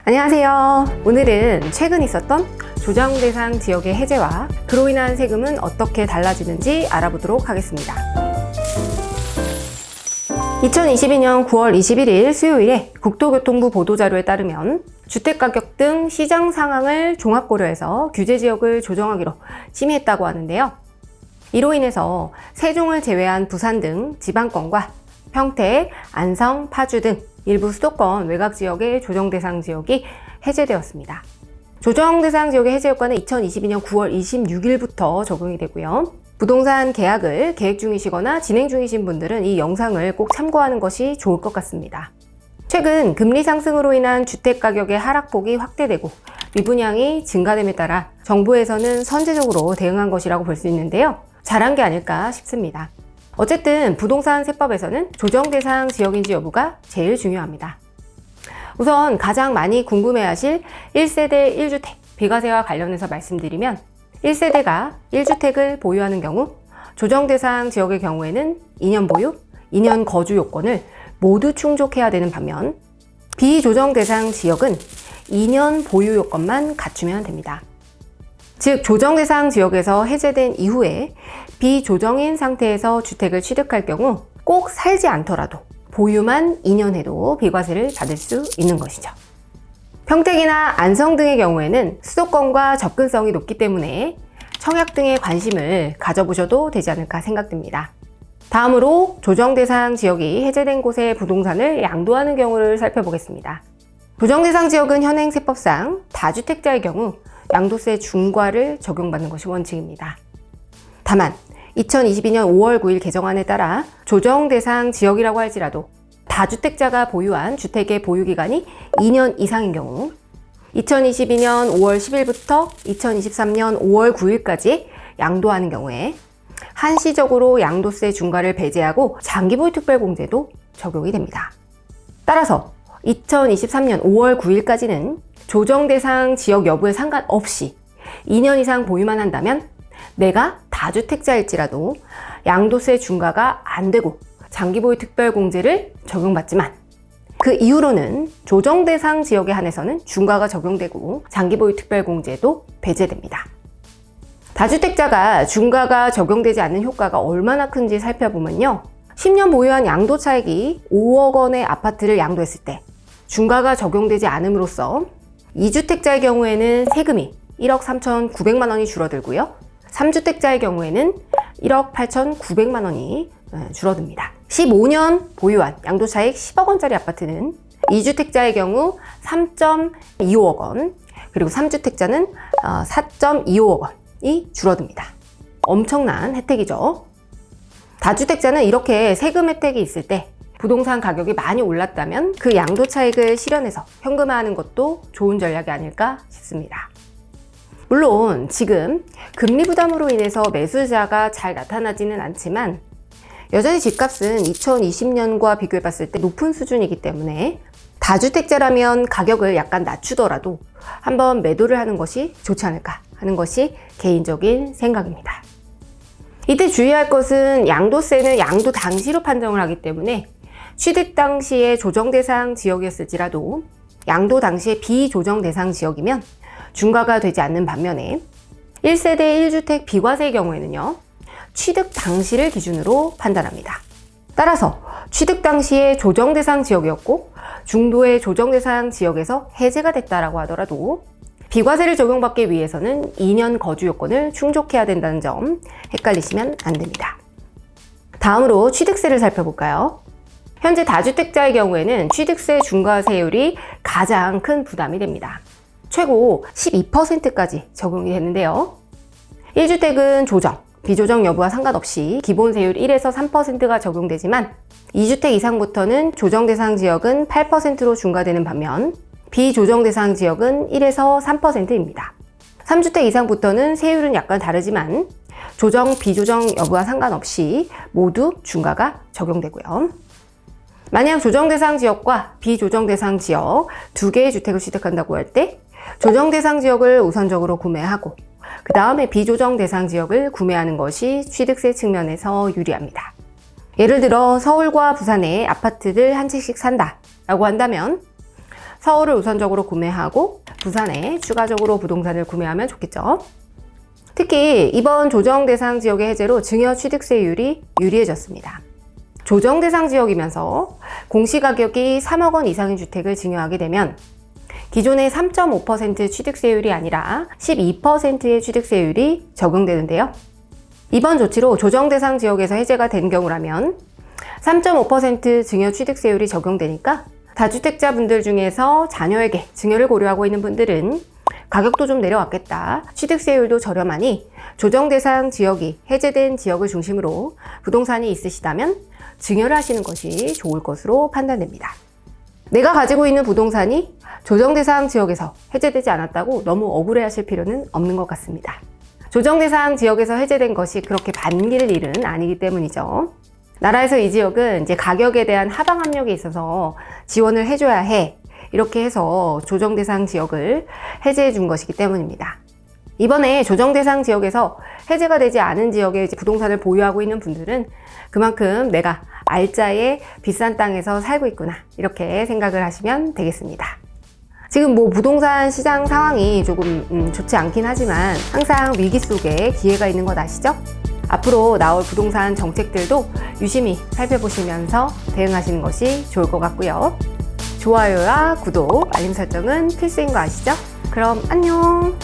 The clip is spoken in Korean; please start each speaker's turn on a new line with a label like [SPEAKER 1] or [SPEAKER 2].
[SPEAKER 1] 안녕하세요. 오늘은 최근 있었던 조정 대상 지역의 해제와 그로 인한 세금은 어떻게 달라지는지 알아보도록 하겠습니다. 2022년 9월 21일 수요일에 국토교통부 보도자료에 따르면 주택가격 등 시장 상황을 종합 고려해서 규제지역을 조정하기로 심의했다고 하는데요. 이로 인해서 세종을 제외한 부산 등 지방권과 평택, 안성, 파주 등 일부 수도권 외곽지역의 조정대상 지역이 해제되었습니다. 조정대상 지역의 해제 효과는 2022년 9월 26일부터 적용이 되고요. 부동산 계약을 계획 중이시거나 진행 중이신 분들은 이 영상을 꼭 참고하는 것이 좋을 것 같습니다. 최근 금리 상승으로 인한 주택가격의 하락폭이 확대되고 미분양이 증가됨에 따라 정부에서는 선제적으로 대응한 것이라고 볼 수 있는데요. 잘한 게 아닐까 싶습니다. 어쨌든 부동산 세법에서는 조정 대상 지역인지 여부가 제일 중요합니다. 우선 가장 많이 궁금해하실 1세대 1주택 비과세와 관련해서 말씀드리면 1세대가 1주택을 보유하는 경우 조정 대상 지역의 경우에는 2년 보유, 2년 거주 요건을 모두 충족해야 되는 반면 비조정 대상 지역은 2년 보유 요건만 갖추면 됩니다. 즉 조정 대상 지역에서 해제된 이후에 비조정인 상태에서 주택을 취득할 경우 꼭 살지 않더라도 보유만 2년 해도 비과세를 받을 수 있는 것이죠. 평택이나 안성 등의 경우에는 수도권과 접근성이 높기 때문에 청약 등에 관심을 가져보셔도 되지 않을까 생각됩니다. 다음으로 조정 대상 지역이 해제된 곳의 부동산을 양도하는 경우를 살펴보겠습니다. 조정 대상 지역은 현행 세법상 다주택자의 경우 양도세 중과를 적용받는 것이 원칙입니다. 다만 2022년 5월 9일 개정안에 따라 조정 대상 지역이라고 할지라도 다주택자가 보유한 주택의 보유기간이 2년 이상인 경우 2022년 5월 10일부터 2023년 5월 9일까지 양도하는 경우에 한시적으로 양도세 중과를 배제하고 장기보유 특별공제도 적용이 됩니다. 따라서 2023년 5월 9일까지는 조정 대상 지역 여부에 상관없이 2년 이상 보유만 한다면 내가 다주택자일지라도 양도세 중과가 안 되고 장기보유 특별공제를 적용받지만 그 이후로는 조정 대상 지역에 한해서는 중과가 적용되고 장기보유 특별공제도 배제됩니다. 다주택자가 중과가 적용되지 않는 효과가 얼마나 큰지 살펴보면요. 10년 보유한 양도 차익이 5억 원의 아파트를 양도했을 때 중과가 적용되지 않음으로써 2주택자의 경우에는 세금이 1억 3,900만 원이 줄어들고요. 3주택자의 경우에는 1억 8,900만 원이 줄어듭니다. 15년 보유한 양도차익 10억 원짜리 아파트는 2주택자의 경우 3.25억 원, 그리고 3주택자는 4.25억 원이 줄어듭니다. 엄청난 혜택이죠. 다주택자는 이렇게 세금 혜택이 있을 때 부동산 가격이 많이 올랐다면 그 양도 차익을 실현해서 현금화하는 것도 좋은 전략이 아닐까 싶습니다. 물론 지금 금리 부담으로 인해서 매수자가 잘 나타나지는 않지만 여전히 집값은 2020년과 비교해 봤을 때 높은 수준이기 때문에 다주택자라면 가격을 약간 낮추더라도 한번 매도를 하는 것이 좋지 않을까 하는 것이 개인적인 생각입니다. 이때 주의할 것은 양도세는 양도 당시로 판정을 하기 때문에 취득 당시에 조정 대상 지역이었을지라도 양도 당시에 비조정 대상 지역이면 중과가 되지 않는 반면에 1세대 1주택 비과세의 경우에는요. 취득 당시를 기준으로 판단합니다. 따라서 취득 당시에 조정 대상 지역이었고 중도의 조정 대상 지역에서 해제가 됐다라고 하더라도 비과세를 적용받기 위해서는 2년 거주 요건을 충족해야 된다는 점 헷갈리시면 안 됩니다. 다음으로 취득세를 살펴볼까요? 현재 다주택자의 경우에는 취득세 중과세율이 가장 큰 부담이 됩니다. 최고 12%까지 적용이 되는데요. 1주택은 조정, 비조정 여부와 상관없이 기본 세율 1에서 3%가 적용되지만 2주택 이상부터는 조정 대상 지역은 8%로 중과되는 반면 비조정 대상 지역은 1에서 3%입니다. 3주택 이상부터는 세율은 약간 다르지만 조정, 비조정 여부와 상관없이 모두 중과가 적용되고요. 만약 조정 대상 지역과 비조정 대상 지역 두 개의 주택을 취득한다고 할 때 조정 대상 지역을 우선적으로 구매하고 그 다음에 비조정 대상 지역을 구매하는 것이 취득세 측면에서 유리합니다. 예를 들어 서울과 부산에 아파트를 한 채씩 산다 라고 한다면 서울을 우선적으로 구매하고 부산에 추가적으로 부동산을 구매하면 좋겠죠. 특히 이번 조정 대상 지역의 해제로 증여 취득세율이 유리해졌습니다. 조정 대상 지역이면서 공시가격이 3억 원 이상인 주택을 증여하게 되면 기존의 3.5% 취득세율이 아니라 12%의 취득세율이 적용되는데요. 이번 조치로 조정 대상 지역에서 해제가 된 경우라면 3.5% 증여 취득세율이 적용되니까 다주택자분들 중에서 자녀에게 증여를 고려하고 있는 분들은 가격도 좀 내려왔겠다, 취득세율도 저렴하니 조정 대상 지역이 해제된 지역을 중심으로 부동산이 있으시다면 증여를 하시는 것이 좋을 것으로 판단됩니다. 내가 가지고 있는 부동산이 조정 대상 지역에서 해제되지 않았다고 너무 억울해하실 필요는 없는 것 같습니다. 조정 대상 지역에서 해제된 것이 그렇게 반길 일은 아니기 때문이죠. 나라에서 이 지역은 이제 가격에 대한 하방 압력이 있어서 지원을 해줘야 해, 이렇게 해서 조정 대상 지역을 해제해 준 것이기 때문입니다. 이번에 조정 대상 지역에서 해제가 되지 않은 지역에 부동산을 보유하고 있는 분들은 그만큼 내가 알짜의 비싼 땅에서 살고 있구나, 이렇게 생각을 하시면 되겠습니다. 지금 부동산 시장 상황이 조금 좋지 않긴 하지만 항상 위기 속에 기회가 있는 것 아시죠? 앞으로 나올 부동산 정책들도 유심히 살펴보시면서 대응하시는 것이 좋을 것 같고요. 좋아요와 구독, 알림 설정은 필수인 거 아시죠? 그럼 안녕!